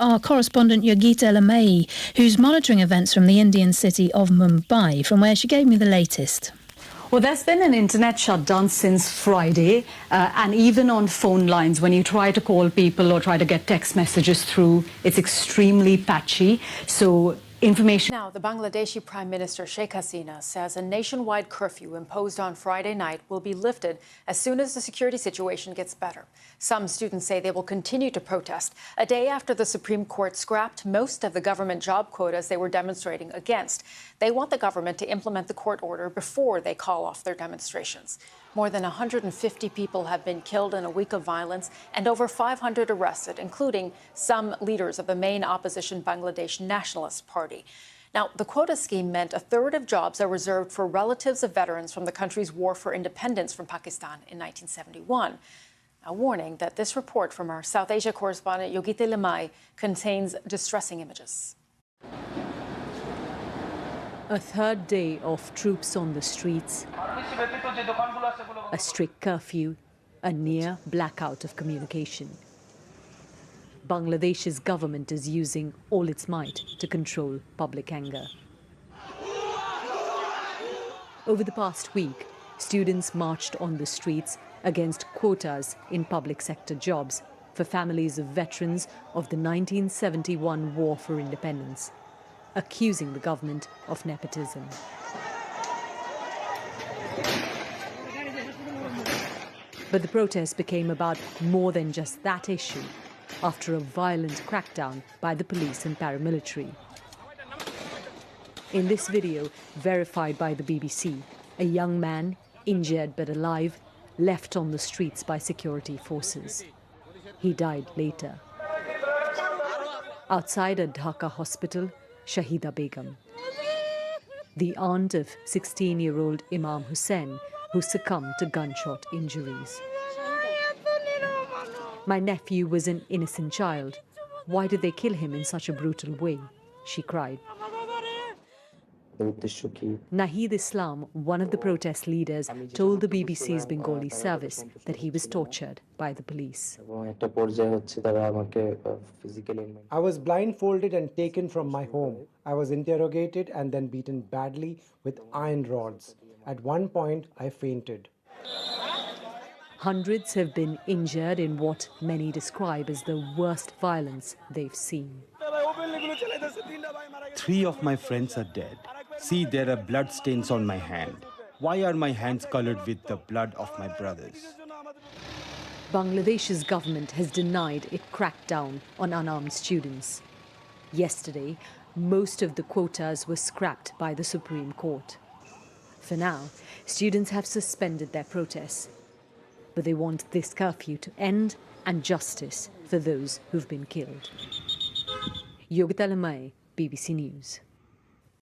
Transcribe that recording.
our correspondent Yogita Lamai, who's monitoring events from the Indian city of Mumbai, from where she gave me the latest. Well, there's been an internet shutdown since Friday, and even on phone lines, when you try to call people or try to get text messages through, it's extremely patchy. So information. Now, the Bangladeshi Prime Minister Sheikh Hasina says a nationwide curfew imposed on Friday night will be lifted as soon as the security situation gets better. Some students say they will continue to protest a day after the Supreme Court scrapped most of the government job quotas they were demonstrating against. They want the government to implement the court order before they call off their demonstrations. More than 150 people have been killed in a week of violence and over 500 arrested, including some leaders of the main opposition Bangladesh Nationalist Party. Now, the quota scheme meant a third of jobs are reserved for relatives of veterans from the country's war for independence from Pakistan in 1971. A warning that this report from our South Asia correspondent Yogita Lamai contains distressing images. A third day of troops on the streets, a strict curfew, a near blackout of communication. Bangladesh's government is using all its might to control public anger. Over the past week, students marched on the streets against quotas in public sector jobs for families of veterans of the 1971 War for Independence, accusing the government of nepotism. But the protest became about more than just that issue after a violent crackdown by the police and paramilitary. In this video, verified by the BBC, a young man, injured but alive, left on the streets by security forces. He died later. Outside a Dhaka hospital, Shahida Begum, the aunt of 16-year-old Imam Hussain, who succumbed to gunshot injuries. My nephew was an innocent child. Why did they kill him in such a brutal way? She cried. Nahid Islam, one of the protest leaders, told the BBC's Bengali service that he was tortured by the police. I was blindfolded and taken from my home. I was interrogated and then beaten badly with iron rods. At one point, I fainted. Hundreds have been injured in what many describe as the worst violence they've seen. 3 of my friends are dead. See, there are blood stains on my hand. Why are my hands colored with the blood of my brothers? Bangladesh's government has denied it cracked down on unarmed students. Yesterday, most of the quotas were scrapped by the Supreme Court. For now, students have suspended their protests, but they want this curfew to end and justice for those who've been killed. Yogita Lamai, BBC News.